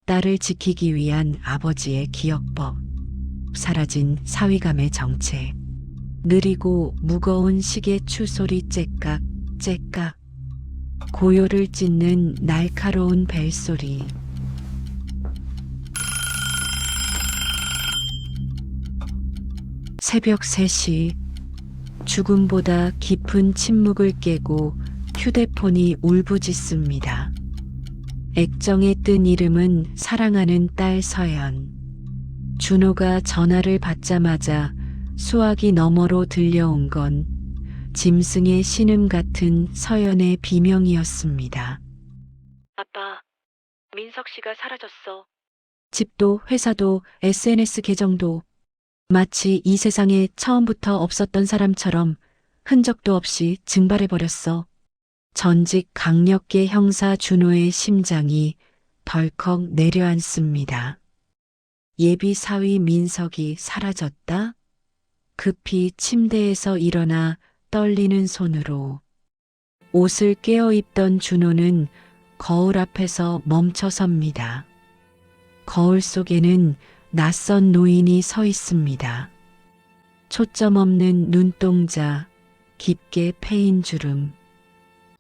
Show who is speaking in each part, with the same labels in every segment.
Speaker 1: 딸을 지키기 위한 아버지의 기억법. 사라진 사위감의 정체. 느리고 무거운 시계 추소리 째깍 째깍. 고요를 찢는 날카로운 벨소리. 새벽 3시. 죽음보다 깊은 침묵을 깨고 휴대폰이 울부짖습니다. 액정에 뜬 이름은 사랑하는 딸 서연. 준호가 전화를 받자마자 수화기 너머로 들려온 건 짐승의 신음 같은 서연의 비명이었습니다. 아빠, 민석 씨가 사라졌어. 집도 회사도 SNS 계정도 마치 이 세상에 처음부터 없었던 사람처럼 흔적도 없이 증발해버렸어. 전직 강력계 형사 준호의 심장이 덜컥 내려앉습니다. 예비 사위 민석이 사라졌다? 급히 침대에서 일어나 떨리는 손으로 옷을 꿰어입던 준호는 거울 앞에서 멈춰섭니다. 거울 속에는 낯선 노인이 서 있습니다. 초점 없는 눈동자, 깊게 패인 주름.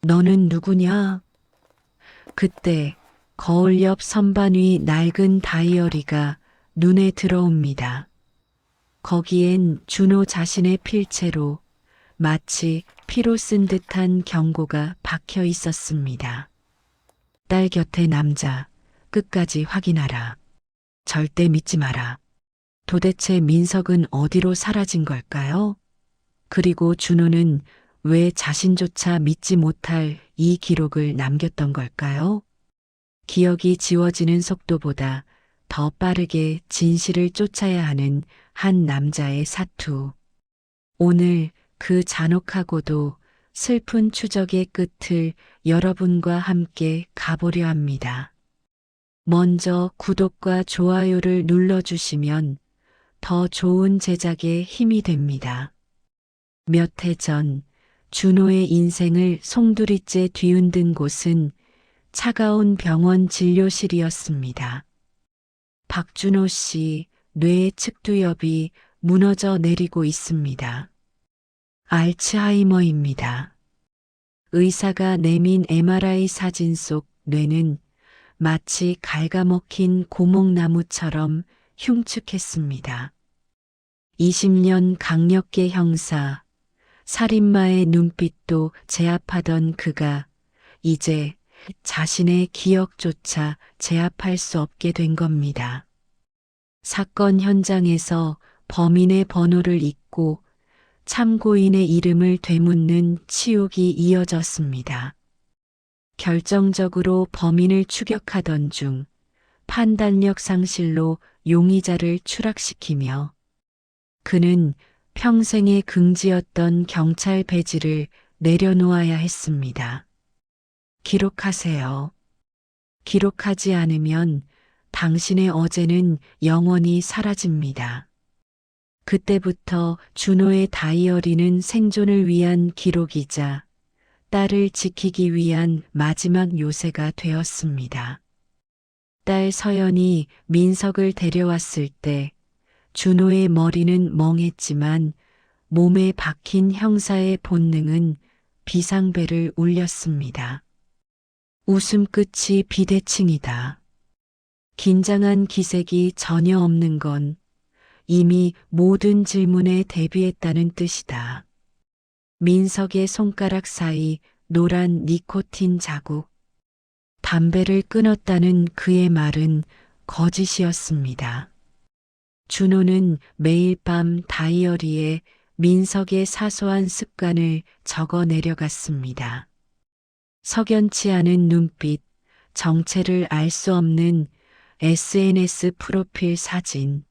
Speaker 1: 너는 누구냐? 그때 거울 옆 선반 위 낡은 다이어리가 눈에 들어옵니다. 거기엔 준호 자신의 필체로 마치 피로 쓴 듯한 경고가 박혀 있었습니다. 딸 곁에 남자, 끝까지 확인하라. 절대 믿지 마라. 도대체 민석은 어디로 사라진 걸까요? 그리고 준호는 왜 자신조차 믿지 못할 이 기록을 남겼던 걸까요? 기억이 지워지는 속도보다 더 빠르게 진실을 쫓아야 하는 한 남자의 사투. 오늘 그 잔혹하고도 슬픈 추적의 끝을 여러분과 함께 가보려 합니다. 먼저 구독과 좋아요를 눌러주시면 더 좋은 제작에 힘이 됩니다. 몇 해 전 준호의 인생을 송두리째 뒤흔든 곳은 차가운 병원 진료실이었습니다. 박준호 씨 뇌의 측두엽이 무너져 내리고 있습니다. 알츠하이머입니다. 의사가 내민 MRI 사진 속 뇌는 마치 갉아먹힌 고목나무처럼 흉측했습니다. 20년 강력계 형사, 살인마의 눈빛도 제압하던 그가 이제 자신의 기억조차 제압할 수 없게 된 겁니다. 사건 현장에서 범인의 번호를 잊고 참고인의 이름을 되묻는 치욕이 이어졌습니다. 결정적으로 범인을 추격하던 중 판단력 상실로 용의자를 추락시키며 그는 평생의 긍지였던 경찰 배지를 내려놓아야 했습니다. 기록하세요. 기록하지 않으면 당신의 어제는 영원히 사라집니다. 그때부터 준호의 다이어리는 생존을 위한 기록이자 딸을 지키기 위한 마지막 요새가 되었습니다. 딸 서연이 민석을 데려왔을 때 준호의 머리는 멍했지만 몸에 박힌 형사의 본능은 비상벨을 울렸습니다. 웃음 끝이 비대칭이다. 긴장한 기색이 전혀 없는 건 이미 모든 질문에 대비했다는 뜻이다. 민석의 손가락 사이 노란 니코틴 자국. 담배를 끊었다는 그의 말은 거짓이었습니다. 준호는 매일 밤 다이어리에 민석의 사소한 습관을 적어 내려갔습니다. 석연치 않은 눈빛, 정체를 알 수 없는 SNS 프로필 사진.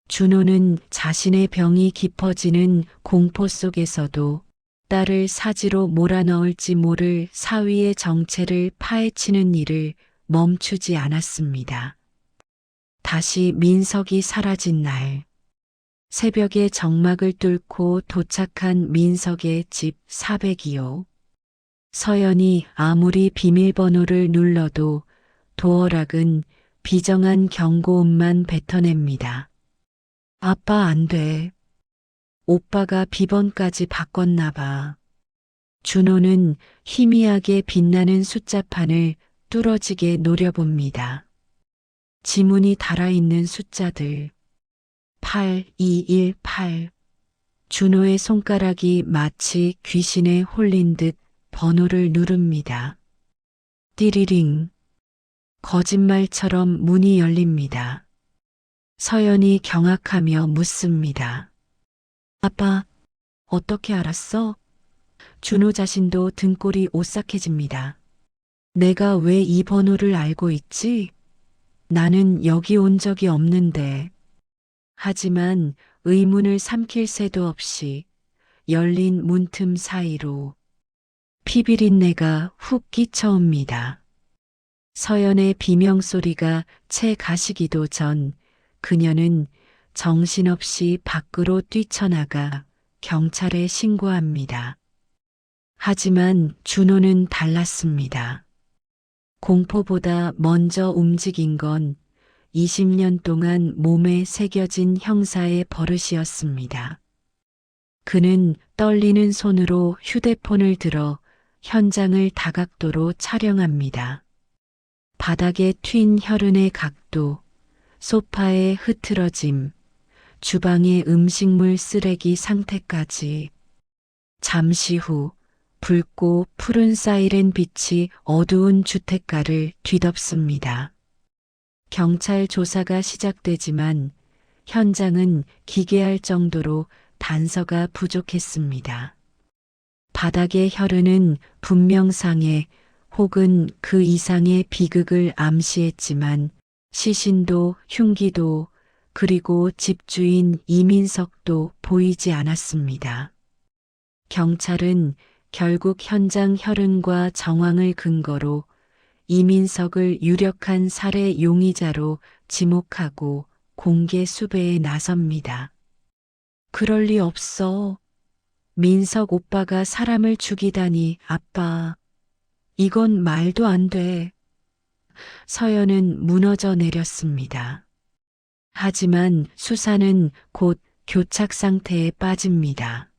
Speaker 1: 준호는 자신의 병이 깊어지는 공포 속에서도 딸을 사지로 몰아넣을지 모를 사위의 정체를 파헤치는 일을 멈추지 않았습니다. 다시 민석이 사라진 날, 새벽에 정막을 뚫고 도착한 민석의 집 402호. 서연이 아무리 비밀번호를 눌러도 도어락은 비정한 경고음만 뱉어냅니다. 아빠 안 돼. 오빠가 비번까지 바꿨나 봐. 준호는 희미하게 빛나는 숫자판을 뚫어지게 노려봅니다. 지문이 달아있는 숫자들. 8218. 준호의 손가락이 마치 귀신에 홀린 듯 번호를 누릅니다. 띠리링. 거짓말처럼 문이 열립니다. 서연이 경악하며 묻습니다. 아빠, 어떻게 알았어? 준호 자신도 등골이 오싹해집니다. 내가 왜 이 번호를 알고 있지? 나는 여기 온 적이 없는데. 하지만 의문을 삼킬 새도 없이 열린 문틈 사이로 피비린내가 훅 끼쳐옵니다. 서연의 비명소리가 채 가시기도 전 그녀는 정신없이 밖으로 뛰쳐나가 경찰에 신고합니다. 하지만 준호는 달랐습니다. 공포보다 먼저 움직인 건 20년 동안 몸에 새겨진 형사의 버릇이었습니다. 그는 떨리는 손으로 휴대폰을 들어 현장을 다각도로 촬영합니다. 바닥에 튄 혈흔의 각도, 소파의 흐트러짐, 주방의 음식물 쓰레기 상태까지. 잠시 후 붉고 푸른 사이렌 빛이 어두운 주택가를 뒤덮습니다. 경찰 조사가 시작되지만 현장은 기괴할 정도로 단서가 부족했습니다. 바닥의 혈흔은 분명 상해 혹은 그 이상의 비극을 암시했지만 시신도 흉기도 그리고 집주인 이민석도 보이지 않았습니다. 경찰은 결국 현장 혈흔과 정황을 근거로 이민석을 유력한 살해 용의자로 지목하고 공개 수배에 나섭니다. 그럴 리 없어. 민석 오빠가 사람을 죽이다니 아빠. 이건 말도 안 돼. 서연은 무너져 내렸습니다. 하지만 수사는 곧 교착 상태에 빠집니다.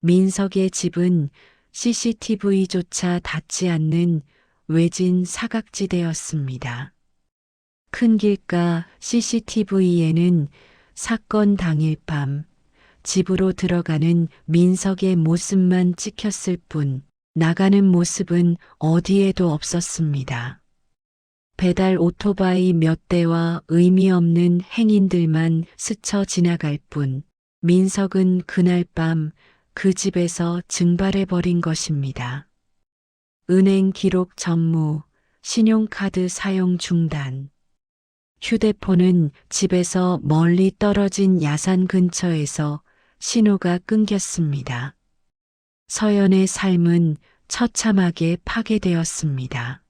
Speaker 1: 민석의 집은 CCTV조차 닿지 않는 외진 사각지대였습니다. 큰 길가 CCTV에는 사건 당일 밤 집으로 들어가는 민석의 모습만 찍혔을 뿐 나가는 모습은 어디에도 없었습니다. 배달 오토바이 몇 대와 의미 없는 행인들만 스쳐 지나갈 뿐 민석은 그날 밤 그 집에서 증발해버린 것입니다. 은행 기록 전무, 신용카드 사용 중단. 휴대폰은 집에서 멀리 떨어진 야산 근처에서 신호가 끊겼습니다. 서연의 삶은 처참하게 파괴되었습니다.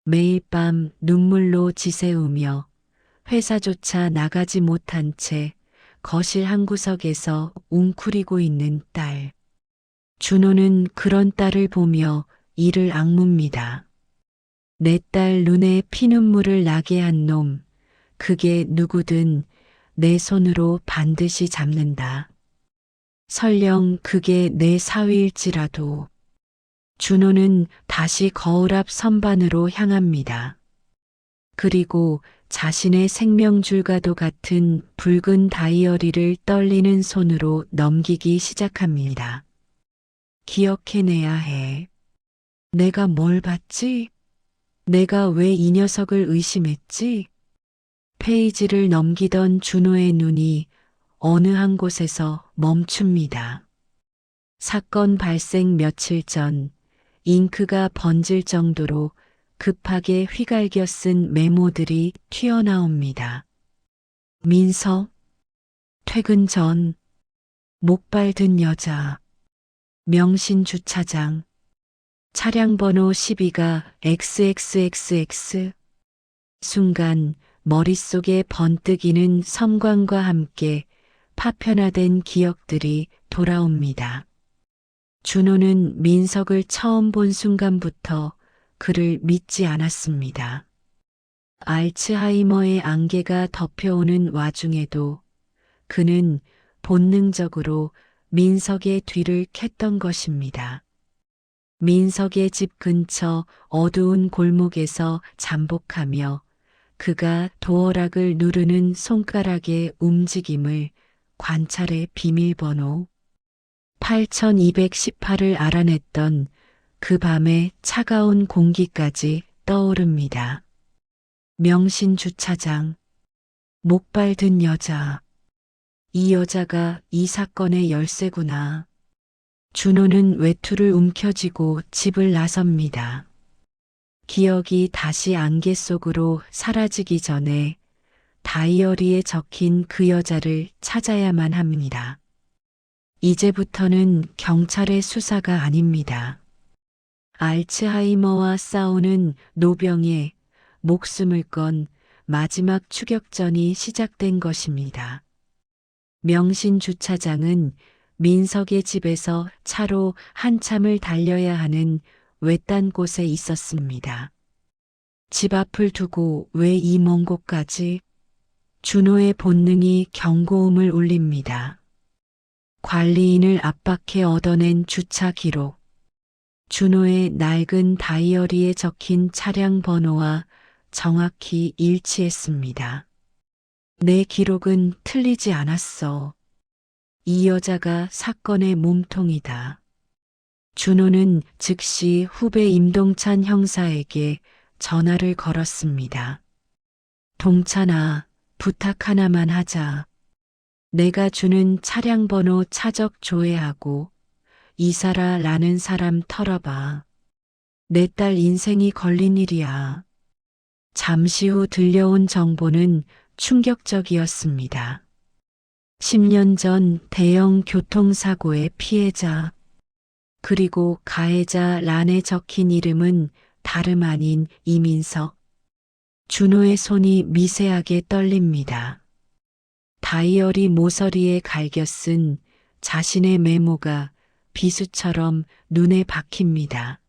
Speaker 1: 매일 밤 눈물로 지새우며 회사조차 나가지 못한 채 거실 한 구석에서 웅크리고 있는 딸. 준호는 그런 딸을 보며 이를 악뭅니다. 내 딸 눈에 피눈물을 나게 한 놈, 그게 누구든 내 손으로 반드시 잡는다. 설령 그게 내 사위일지라도. 준호는 다시 거울 앞 선반으로 향합니다. 그리고 자신의 생명줄과도 같은 붉은 다이어리를 떨리는 손으로 넘기기 시작합니다. 기억해내야 해. 내가 뭘 봤지? 내가 왜 이 녀석을 의심했지? 페이지를 넘기던 준호의 눈이 어느 한 곳에서 멈춥니다. 사건 발생 며칠 전 잉크가 번질 정도로 급하게 휘갈겨 쓴 메모들이 튀어나옵니다. 민석, 퇴근 전, 목발 든 여자, 명신 주차장, 차량 번호 12가 XXXX. 순간 머릿속에 번뜩이는 섬광과 함께 파편화된 기억들이 돌아옵니다. 준호는 민석을 처음 본 순간부터 그를 믿지 않았습니다. 알츠하이머의 안개가 덮여오는 와중에도 그는 본능적으로 민석의 뒤를 캤던 것입니다. 민석의 집 근처 어두운 골목에서 잠복하며 그가 도어락을 누르는 손가락의 움직임을 관찰해 비밀번호 8218을 알아냈던 그 밤의 차가운 공기까지 떠오릅니다. 명신 주차장, 목발 든 여자. 이 여자가 이 사건의 열쇠구나. 준호는 외투를 움켜쥐고 집을 나섭니다. 기억이 다시 안개 속으로 사라지기 전에 다이어리에 적힌 그 여자를 찾아야만 합니다. 이제부터는 경찰의 수사가 아닙니다. 알츠하이머와 싸우는 노병의 목숨을 건 마지막 추격전이 시작된 것입니다. 명신 주차장은 민석의 집에서 차로 한참을 달려야 하는 외딴 곳에 있었습니다. 집 앞을 두고 왜 이 먼 곳까지? 준호의 본능이 경고음을 울립니다. 관리인을 압박해 얻어낸 주차 기록. 준호의 낡은 다이어리에 적힌 차량 번호와 정확히 일치했습니다. 내 기록은 틀리지 않았어. 이 여자가 사건의 몸통이다. 준호는 즉시 후배 임동찬 형사에게 전화를 걸었습니다. 동찬아, 부탁 하나만 하자. 내가 주는 차량 번호 차적 조회하고 이사라라는 사람 털어봐. 내 딸 인생이 걸린 일이야. 잠시 후 들려온 정보는 충격적이었습니다. 10년 전 대형 교통사고의 피해자, 그리고 가해자 란에 적힌 이름은 다름 아닌 이민석. 준호의 손이 미세하게 떨립니다. 다이어리 모서리에 갈겨 쓴 자신의 메모가 비수처럼 눈에 박힙니다.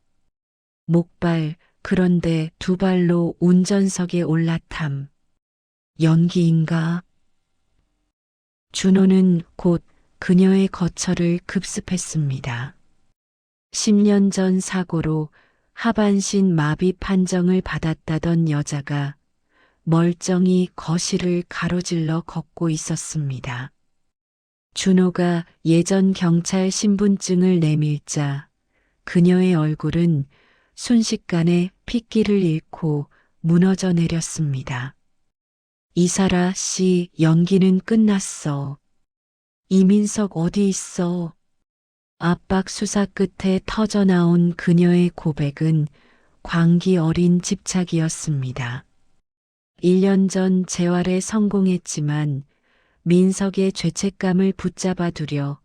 Speaker 1: 목발, 그런데 두 발로 운전석에 올라탐. 연기인가? 준호는 곧 그녀의 거처를 급습했습니다. 10년 전 사고로 하반신 마비 판정을 받았다던 여자가 멀쩡히 거실을 가로질러 걷고 있었습니다. 준호가 예전 경찰 신분증을 내밀자 그녀의 얼굴은 순식간에 핏기를 잃고 무너져 내렸습니다. 이사라 씨, 연기는 끝났어. 이민석 어디 있어? 압박 수사 끝에 터져나온 그녀의 고백은 광기 어린 집착이었습니다. 1년 전 재활에 성공했지만 민석의 죄책감을 붙잡아 두려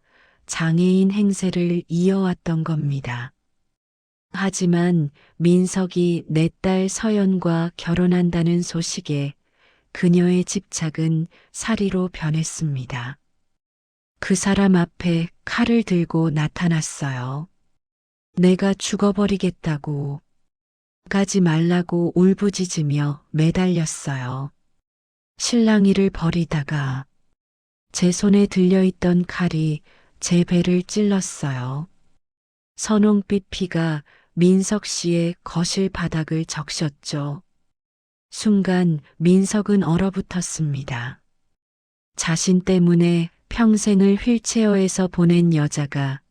Speaker 1: 장애인 행세를 이어왔던 겁니다. 하지만 민석이 내 딸 서연과 결혼한다는 소식에 그녀의 집착은 사리로 변했습니다. 그 사람 앞에 칼을 들고 나타났어요. 내가 죽어버리겠다고. 가지 말라고 울부짖으며 매달렸어요. 실랑이를 벌이다가 제 손에 들려있던 칼이 제 배를 찔렀어요. 선홍빛 피가 민석 씨의 거실 바닥을 적셨죠. 순간 민석은 얼어붙었습니다. 자신 때문에 평생을 휠체어에서 보낸 여자가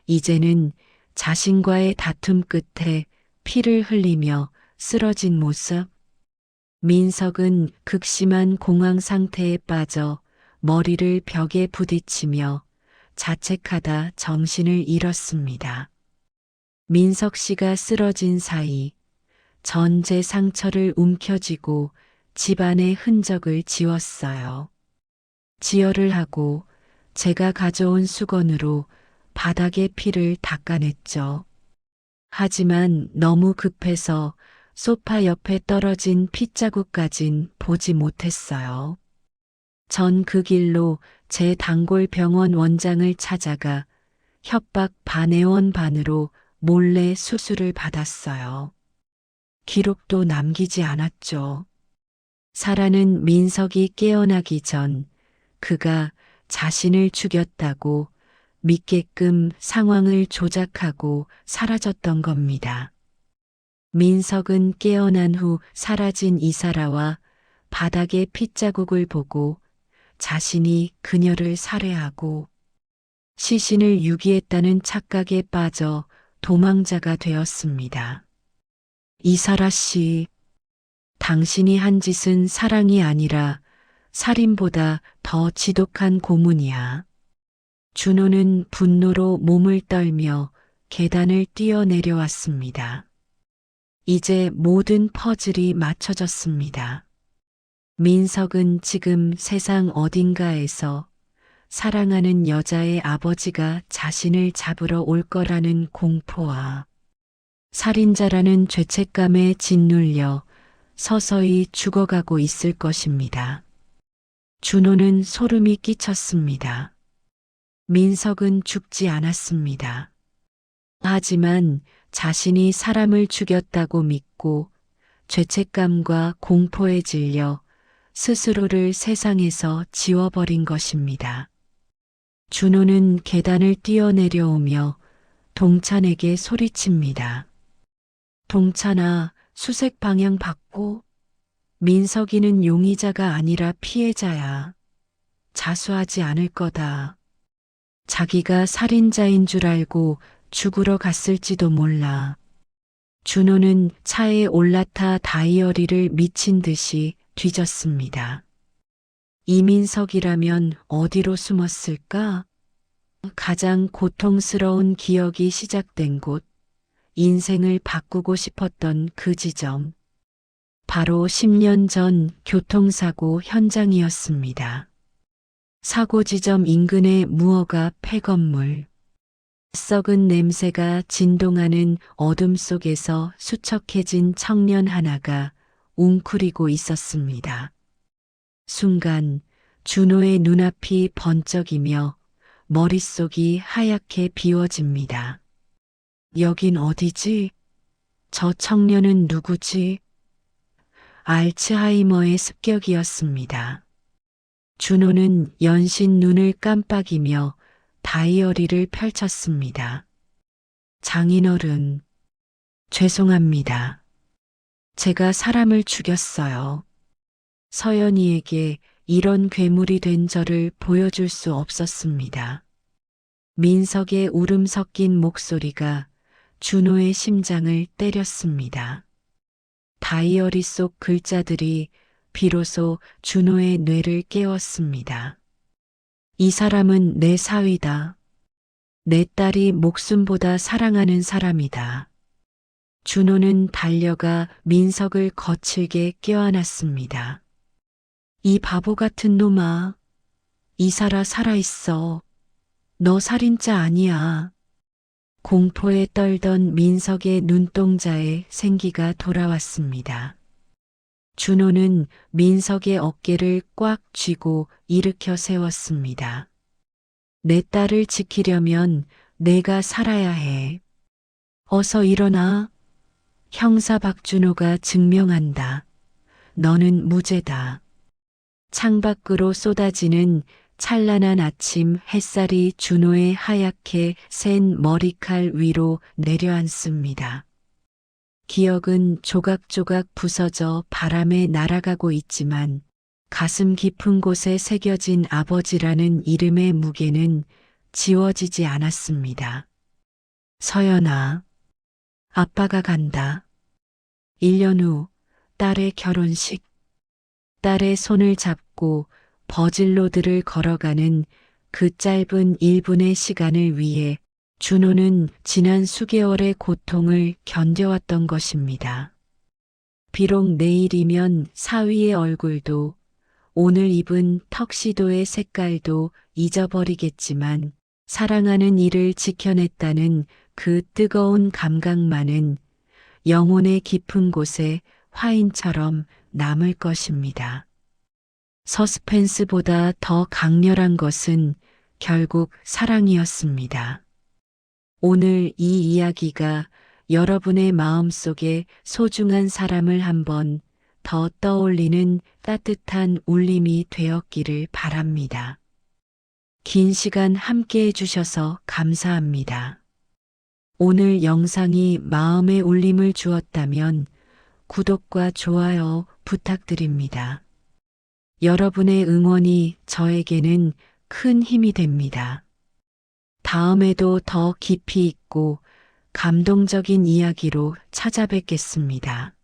Speaker 1: 이제는 자신과의 다툼 끝에 피를 흘리며 쓰러진 모습. 민석은 극심한 공황 상태에 빠져 머리를 벽에 부딪히며 자책하다 정신을 잃었습니다. 민석 씨가 쓰러진 사이 전제 상처를 움켜쥐고 집안의 흔적을 지웠어요. 지혈을 하고 제가 가져온 수건으로 바닥의 피를 닦아냈죠. 하지만 너무 급해서 소파 옆에 떨어진 핏자국까진 보지 못했어요. 전 그 길로 제 단골 병원 원장을 찾아가 협박 반회원 반으로 몰래 수술을 받았어요. 기록도 남기지 않았죠. 사라는 민석이 깨어나기 전 그가 자신을 죽였다고 믿게끔 상황을 조작하고 사라졌던 겁니다. 민석은 깨어난 후 사라진 이사라와 바닥의 핏자국을 보고 자신이 그녀를 살해하고 시신을 유기했다는 착각에 빠져 도망자가 되었습니다. 이사라 씨, 당신이 한 짓은 사랑이 아니라 살인보다 더 지독한 고문이야. 준호는 분노로 몸을 떨며 계단을 뛰어내려왔습니다. 이제 모든 퍼즐이 맞춰졌습니다. 민석은 지금 세상 어딘가에서 사랑하는 여자의 아버지가 자신을 잡으러 올 거라는 공포와 살인자라는 죄책감에 짓눌려 서서히 죽어가고 있을 것입니다. 준호는 소름이 끼쳤습니다. 민석은 죽지 않았습니다. 하지만 자신이 사람을 죽였다고 믿고 죄책감과 공포에 질려 스스로를 세상에서 지워버린 것입니다. 준호는 계단을 뛰어내려오며 동찬에게 소리칩니다. 동찬아, 수색 방향 바꿔. 민석이는 용의자가 아니라 피해자야. 자수하지 않을 거다. 자기가 살인자인 줄 알고 죽으러 갔을지도 몰라. 준호는 차에 올라타 다이어리를 미친 듯이 뒤졌습니다. 이민석이라면 어디로 숨었을까? 가장 고통스러운 기억이 시작된 곳, 인생을 바꾸고 싶었던 그 지점. 바로 10년 전 교통사고 현장이었습니다. 사고 지점 인근의 무허가 폐건물. 썩은 냄새가 진동하는 어둠 속에서 수척해진 청년 하나가 웅크리고 있었습니다. 순간 준호의 눈앞이 번쩍이며 머릿속이 하얗게 비워집니다. 여긴 어디지? 저 청년은 누구지? 알츠하이머의 습격이었습니다. 준호는 연신 눈을 깜빡이며 다이어리를 펼쳤습니다. 장인어른, 죄송합니다. 제가 사람을 죽였어요. 서연이에게 이런 괴물이 된 저를 보여줄 수 없었습니다. 민석의 울음 섞인 목소리가 준호의 심장을 때렸습니다. 다이어리 속 글자들이 비로소 준호의 뇌를 깨웠습니다. 이 사람은 내 사위다. 내 딸이 목숨보다 사랑하는 사람이다. 준호는 달려가 민석을 거칠게 껴안았습니다. 이 바보 같은 놈아, 이사라 살아있어. 너 살인자 아니야. 공포에 떨던 민석의 눈동자에 생기가 돌아왔습니다. 준호는 민석의 어깨를 꽉 쥐고 일으켜 세웠습니다. 내 딸을 지키려면 내가 살아야 해. 어서 일어나. 형사 박준호가 증명한다. 너는 무죄다. 창밖으로 쏟아지는 찬란한 아침 햇살이 준호의 하얗게 센 머리칼 위로 내려앉습니다. 기억은 조각조각 부서져 바람에 날아가고 있지만 가슴 깊은 곳에 새겨진 아버지라는 이름의 무게는 지워지지 않았습니다. 서연아, 아빠가 간다. 1년 후 딸의 결혼식. 딸의 손을 잡고 버질로드를 걸어가는 그 짧은 1분의 시간을 위해 준호는 지난 수개월의 고통을 견뎌왔던 것입니다. 비록 내일이면 사위의 얼굴도 오늘 입은 턱시도의 색깔도 잊어버리겠지만 사랑하는 이를 지켜냈다는 그 뜨거운 감각만은 영혼의 깊은 곳에 화인처럼 남을 것입니다. 서스펜스보다 더 강렬한 것은 결국 사랑이었습니다. 오늘 이 이야기가 여러분의 마음속에 소중한 사람을 한번 더 떠올리는 따뜻한 울림이 되었기를 바랍니다. 긴 시간 함께 해주셔서 감사합니다. 오늘 영상이 마음의 울림을 주었다면 구독과 좋아요 부탁드립니다. 여러분의 응원이 저에게는 큰 힘이 됩니다. 다음에도 더 깊이 있고 감동적인 이야기로 찾아뵙겠습니다.